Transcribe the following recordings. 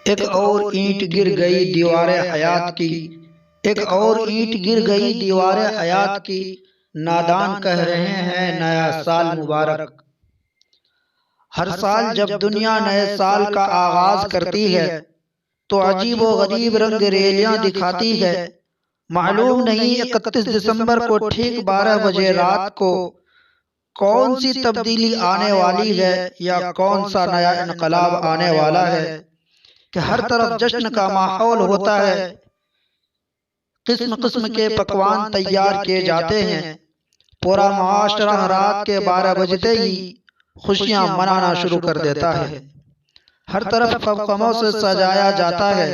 एक और ईंट गिर गई दीवारे हयात की। एक और ईंट गिर गई दीवारे हयात की। नादान कह रहे हैं नया साल मुबारक। हर साल जब दुनिया नए साल का आगाज करती है तो अजीब व गरीब रंग रेलियां दिखाती है। मालूम नहीं 31 दिसंबर को ठीक 12 बजे रात को कौन सी तब्दीली आने वाली है या कौन सा नया इनकलाब आने वाला है कि हर तरफ जश्न का माहौल होता है। किस्म किस्म के पकवान तैयार किए जाते हैं। पूरा माशरा रात के 12 बजते ही खुशियां मनाना शुरू कर देता है। हर तरफ कमों से सजाया जाता है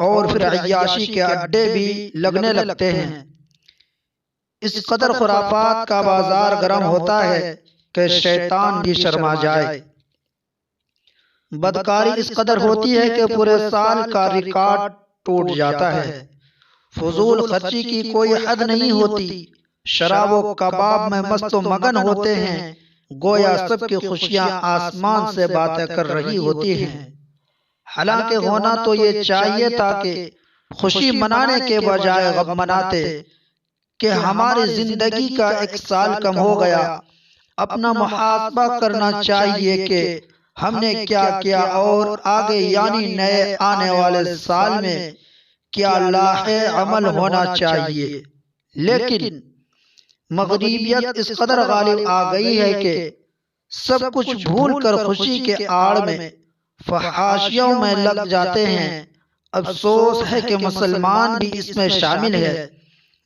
और फिर अय्याशी के अड्डे भी लगने लगते हैं। इस कदर खुराफात का बाजार गर्म होता है कि शैतान भी शर्मा जाए। बदकारी इस कदर होती है कि पूरे साल का रिकॉर्ड टूट जाता है। फजूल खर्ची की कोई हद नहीं होती। शराब व कबाब में मस्त मगन होते हैं। गोया सबकी खुशियां आसमान से बातें कर रही होती हैं। हालांकि होना तो ये चाहिए था कि खुशी मनाने के बजाय गम मनाते कि हमारी जिंदगी का एक साल कम हो गया। अपना मुहासबा करना चाहिए कि हमने क्या किया और आगे यानी नए आने वाले साल में क्या लाहे अमल होना चाहिए। लेकिन मगरिबियत इस कदर गालिब आ गई है कि सब कुछ भूल कर खुशी के आड़ में फहाशियों में लग जाते हैं। अफसोस है कि मुसलमान भी इसमें शामिल है,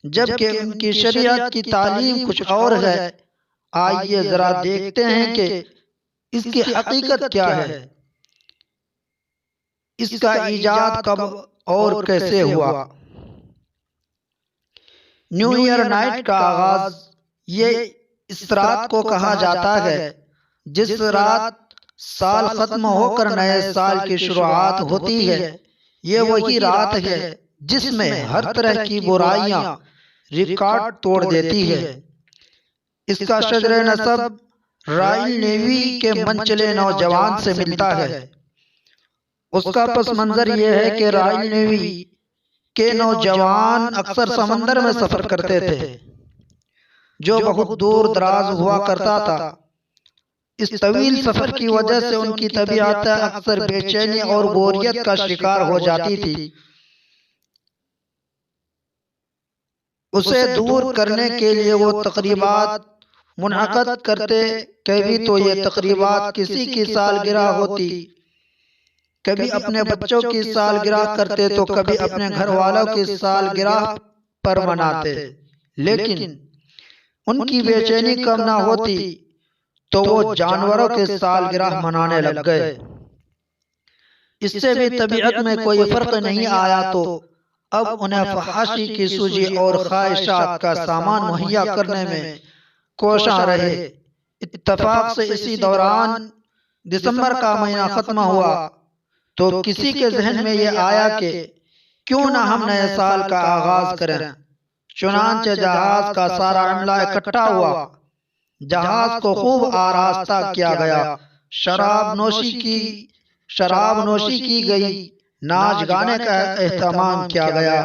जबकि उनकी शरीयत की तालीम कुछ और है। आइए जरा देखते हैं कि इसकी हकीकत क्या है, इसका इजाद कब और कैसे हुआ। न्यू ईयर नाइट का आगाज ये इस रात को कहा जाता है जिस रात साल खत्म होकर नए साल की शुरुआत होती है। ये वही रात है जिसमें हर तरह की बुराइयां रिकॉर्ड तोड़ देती है। इसका शजर नसब रॉयल नेवी के मनचले नौजवान से मिलता है। उसका पस मंजर यह है कि रॉयल नेवी के नौजवान अक्सर समंदर में सफर करते थे, जो बहुत दूर दराज हुआ करता था। इस तवील सफर की वजह से उनकी तबीयत अक्सर बेचैनी और बोरियत का शिकार हो जाती थी। उसे दूर करने के लिए वो तकरीबात मुनअक़द करते। कभी तो ये तकरीबात किसी की सालगिरह होती, कभी अपने बच्चों की सालगिरह करते तो कभी अपने घर वालों की सालगिरह पर मनाते। लेकिन उनकी बेचैनी कम ना होती तो वो जानवरों के सालगिरह मनाने लग गए। इससे भी तबीयत में कोई फर्क नहीं आया तो अब उन्हें फहाशी की सूजी और ख्वाहिशात का सामान मुहैया करने में कोशा रहे। इत्तफाक से इसी दौरान दिसंबर का महीना खत्म हुआ तो किसी के जहन में यह आया कि क्यों ना हम नए साल का आगाज करें। चुनांचे जहाज का सारा अमला इकट्ठा हुआ। जहाज को खूब आरास्ता किया गया। शराब नोशी की गई। नाच गाने का एहतमाम किया गया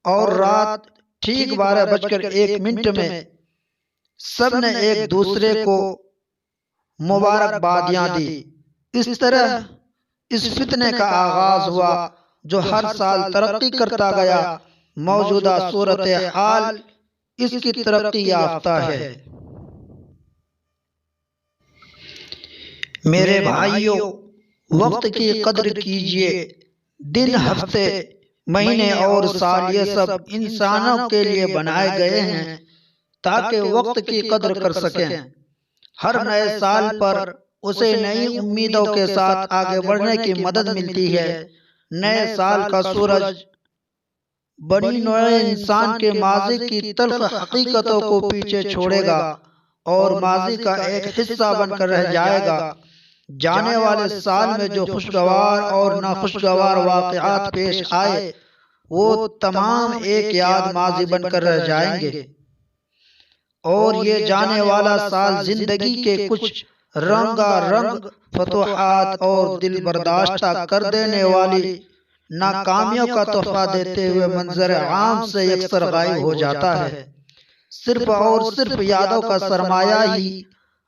और रात ठीक 12:01 में सबने एक दूसरे को मुबारकबादियां दी। इस तरह इस फितने का आगाज हुआ जो हर साल तरक्की करता गया। मौजूदा सूरत हाल इसकी तरक्की याफ्ता है। मेरे भाइयों, वक्त की कद्र कीजिए। दिन, हफ्ते, महीने और साल ये सब इंसानों के लिए बनाए गए हैं ताकि वक्त की कद्र कर सकें। हर नए साल पर उसे नई उम्मीदों के साथ आगे बढ़ने की मदद मिलती है। नए साल का सूरज बनी नए इंसान के माजी की तल्ख हकीकतों को पीछे छोड़ेगा और माजी का एक हिस्सा बनकर रह जाएगा। जाने वाले साल में जो खुशगवार और नाखुशगवार वाक़यात पेश आए वो तमाम एक याद माजी बनकर रह जाएंगे और ये जाने वाला साल जिंदगी के कुछ रंगारंग फतूहात और दिल बर्दाश्ता कर देने वाली नाकामियों का तोहफा देते हुए मंजर आम से अक्सर गायब हो जाता है। सिर्फ और सिर्फ यादों का सरमाया ही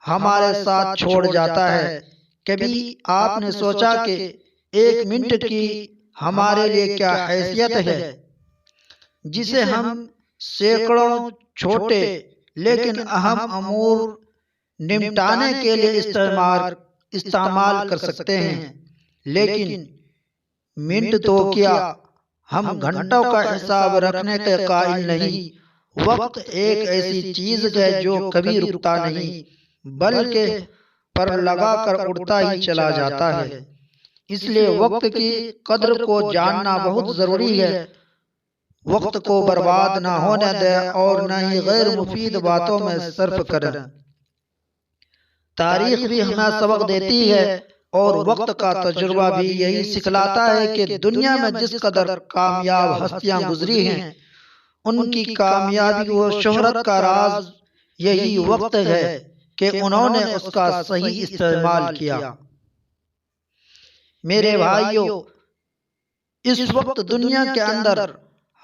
हमारे साथ छोड़ जाता है। कभी आपने सोचा कि एक मिनट की हमारे लिए क्या हैसियत है, जिसे हम सैकड़ों छोटे लेकिन अहम अमूर निपटाने के लिए इस्तेमाल कर सकते हैं। लेकिन मिनट तो क्या, हम घंटों का हिसाब रखने के काबिल नहीं। वक्त एक ऐसी चीज है जो कभी रुकता नहीं, बल्कि पर लगा कर उड़ता ही चला जाता है। इसलिए वक्त की कद्र को जानना बहुत जरूरी है। वक्त को बर्बाद ना होने दे और न ही गैर मुफीद बातों में सर्फ करें। तारीख भी हमें सबक देती है और वक्त का तजुर्बा भी यही सिखलाता है कि दुनिया में जिस कदर कामयाब हस्तियां गुजरी हैं, उनकी कामयाबी व शोहरत का राज यही वक्त है कि उन्होंने उसका सही इस्तेमाल किया। मेरे भाइयों, इस वक्त दुनिया के अंदर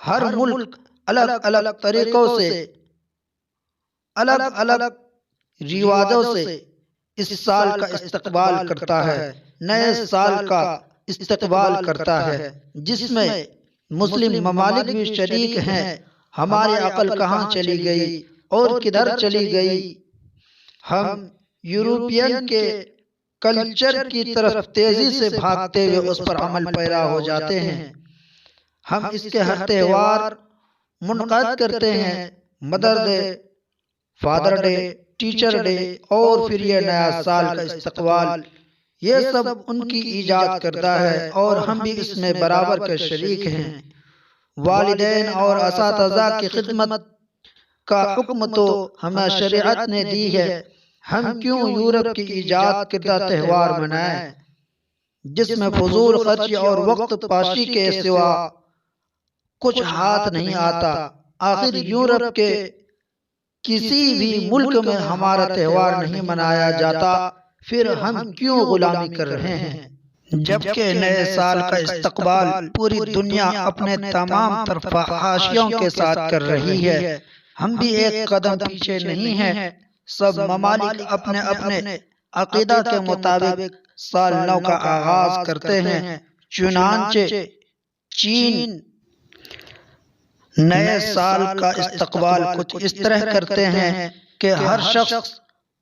हर मुल्क अलग अलग तरीकों से, अलग अलग रिवाजों से इस साल का इस्तकबाल करता है, नए साल का इस्तकबाल करता है, जिसमें मुस्लिम ममालिक भी शरीक हैं। हमारी अकल कहाँ चली गई और किधर चली गई? हम यूरोपियन के कल्चर की तरफ तेजी से भागते हुए उस पर अमल पैरा हो जाते हैं। हम इसके हर त्योहार मुनक़द करते हैं, mother day, father day, teacher day और फिर ये नया साल का इस्तकबाल, ये सब उनकी ईजाद करता है और हम भी इसमें बराबर के शरीक हैं। वालिदैन और असातिज़ा की खिदमत का हुक्म तो हमें शरीयत ने दी है। हम क्यों यूरोप की ईजाद करदा त्यौहार मनाएं, जिसमें फजूल खर्च और वक्त पाशी के सिवा कुछ हाथ नहीं आता। आखिर यूरोप के किसी भी मुल्क में हमारा त्यौहार नहीं मनाया जाता, फिर हम क्यों गुलामी कर रहे हैं? जबकि नए साल का इस्तकबाल पूरी दुनिया अपने तमाम तरफा हाशियों के साथ कर रही है, हम भी एक कदम पीछे नहीं हैं। सब ममालिक अपने अपने अकीदा के मुताबिक साल नौ का आगाज करते हैं। चुनांचे चीन नए साल का इस्तकबाल कुछ इस तरह करते हैं कि हर शख्स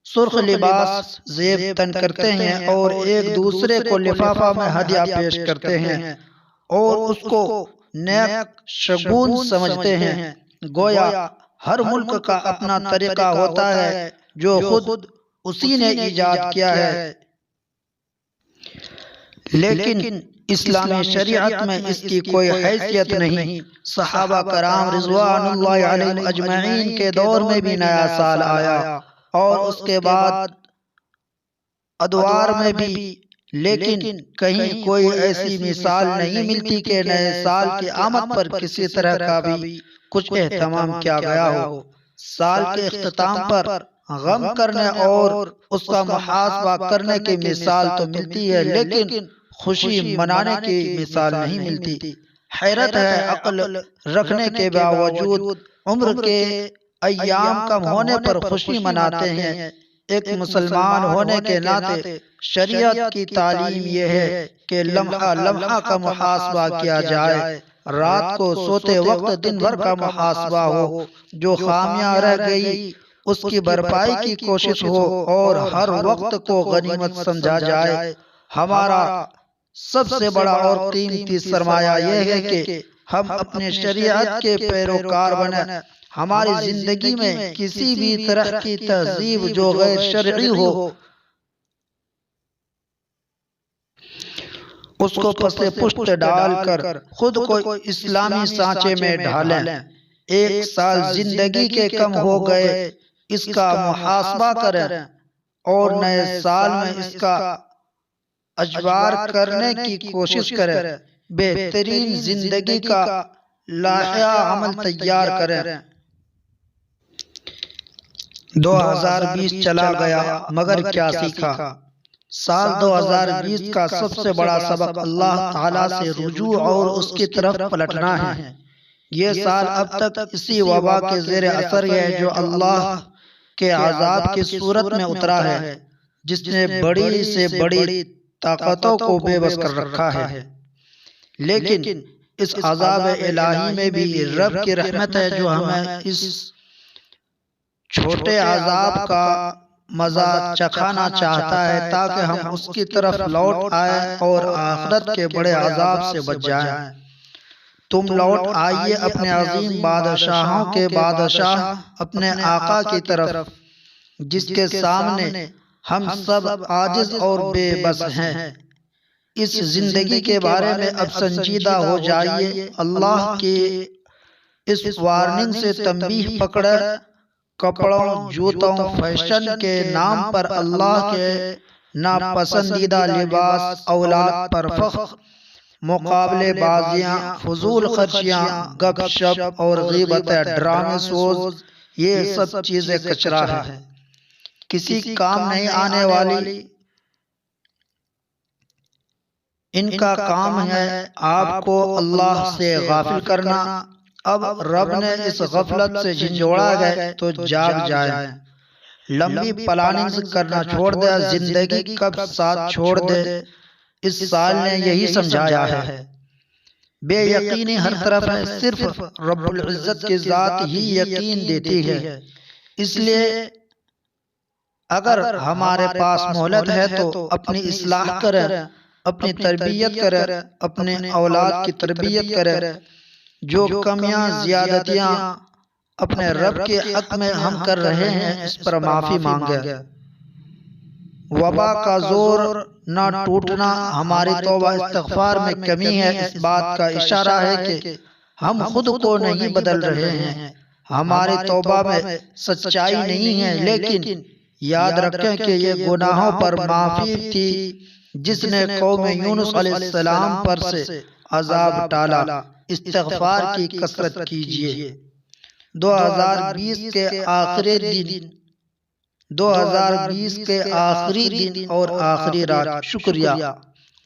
सुर्ख लिबास ज़ेब तन करते हैं और एक दूसरे को लिफाफा में हदिया पेश करते हैं और उसको नेक शगुन समझते हैं। गोया हर मुल्क का अपना तरीका होता है जो खुद उसी ने ईजाद किया है, लेकिन इस्लामी शरीयत में इसकी कोई हैसियत नहीं। सहाबा कराम रिज़वानुल्लाहि अलैहिम अजमईन के दौर में भी नया साल आया और उसके बाद अदवार में भी, लेकिन कहीं कोई ऐसी मिसाल नहीं मिलती कि नए साल की आमद पर किसी तरह का भी कुछ एहतमाम किया गया हो। साल के इख्तिताम पर गम करने और उसका मुहासबा करने की मिसाल तो मिलती है, लेकिन खुशी मनाने की मिसाल नहीं मिलती। हैरत है, अक्ल रखने के बावजूद उम्र के अय्याम कम होने पर खुशी मनाते हैं। एक मुसलमान होने के नाते शरीयत की तालीम यह है कि लम्हा लम्हा का मुहासबा किया जाए। रात को सोते वक्त दिन भर का मुहासबा हो, जो खामियां रह गई उसकी भरपाई की कोशिश हो और हर वक्त को गनीमत समझा जाए। हमारा सबसे बड़ा और कीमती सरमाया यह है कि हम अपने शरीयत के पैरोकार बने। हमारी जिंदगी में किसी भी तरह की तहजीब जो गैर शरई हो, उसको पसे पुष्ट डालकर खुद को इस्लामी सांचे में ढालें। एक साल जिंदगी के कम हो गए, इसका मुहासबा करें और नए साल में इसका अजबार करने की कोशिश करें। बेहतरीन जिंदगी का लाहिया अमल तैयार करें। 2020 चला गया मगर क्या सीखा। साल 2020 का सबसे बड़ा सबक अल्लाह ताला से रुजू और उसकी तरफ पलटना है। ये साल अब तक इसी वबा के ज़ेर असर है जो अल्लाह के अज़ाब की सूरत में उतरा है, जिसने बड़ी से बड़ी ताकतों को बेबस कर रखा है। लेकिन इस अज़ाब इलाही में भी रब की रहमत है जो हमें इस छोटे अज़ाब का मजा चखाना चाहता है ताकि हम उसकी तरफ लौट आए और आखिरत के बड़े अज़ाब से बच जाएं। तुम लौट आइए अपने अजीम बादशाहों के बादशाह अपने आका की तरफ, जिसके सामने हम सब आजिज और बेबस हैं। इस जिंदगी के बारे में अब संजीदा हो जाइए। अल्लाह के इस वार्निंग से तंबीह पकड़े। कपड़ों, जूतों, फैशन के नाम पर अल्लाह के नापसंदीदा लिबास, औलाद पर फख्र, मुकाबलेबाजियाँ, फजूल खर्चियाँ, गपशप और गीबतें, ड्रामे सोज, ये सब चीजें कचरा है, किसी काम नहीं आने वाली। इनका काम है आपको अल्लाह से गाफिल करना। अब रब ने इस गफलत से झंझोड़ा गए तो जाग जाए, लंबी प्लानिंग करना छोड़ दे, जिंदगी कब साथ छोड़ दे। इस साल ने यही समझाया है। बेयकीनी हर तरफ है, सिर्फ रब्बुल इज्जत की जात ही यकीन देती है। इसलिए अगर हमारे पास मोहलत है तो अपनी इस्लाह करें, अपनी तरबियत करें, अपने औलाद की तरबियत करें। जो कमियां ज्यादतियां अपने रब के हक में हम कर रहे हैं, इस पर माफी मांगे। वबा का जोर न टूटना हमारी तौबा इस्तिग़फ़ार में कमी है। इस बात का इशारा है कि हम खुद को नहीं बदल रहे हैं, हमारी तौबा में सच्चाई नहीं है। लेकिन याद रखें कि ये गुनाहों पर माफी थी जिसने कौम यूनुस अलैहिस्सलाम पर से अजाब टाला। इस्तिग़फ़ार की कसरत कीजिए। 2020 के आखिरी दिन, 2020 के आखिरी दिन और आखिरी रात, शुक्रिया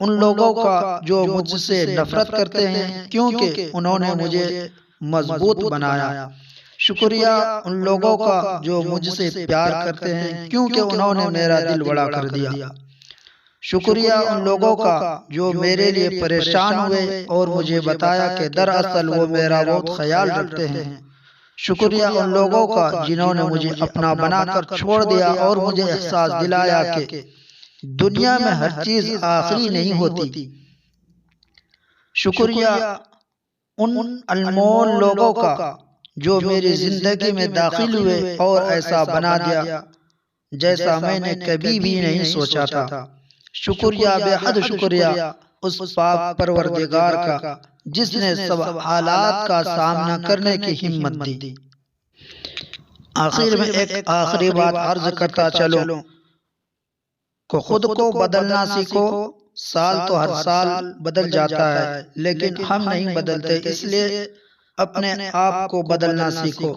उन लोगों का जो मुझसे नफरत करते हैं क्योंकि उन्होंने मुझे मजबूत बनाया। शुक्रिया उन लोगों का जो मुझसे प्यार करते हैं क्योंकि उन्होंने मेरा दिल बड़ा कर दिया। शुक्रिया उन लोगों का जो मेरे लिए परेशान हुए और मुझे बताया कि दरअसल वो मेरा बहुत ख्याल रखते हैं। शुक्रिया उन लोगों का जिन्होंने मुझे अपना बनाकर छोड़ दिया और मुझे एहसास दिलाया कि दुनिया में हर चीज आखिरी नहीं होती। शुक्रिया उन अनमोल लोगों का जो मेरी जिंदगी में दाखिल हुए और ऐसा बना दिया जैसा मैंने कभी भी नहीं सोचा था। शुक्रिया, बेहद शुक्रिया उस पाक परवरदिगार का जिसने सब हालात का सामना करने की हिम्मत दी। आखिर में एक आखिरी बात अर्ज करता चलो को खुद को बदलना सीखो। साल तो हर साल बदल जाता है लेकिन हम नहीं बदलते, इसलिए अपने आप को बदलना सीखो।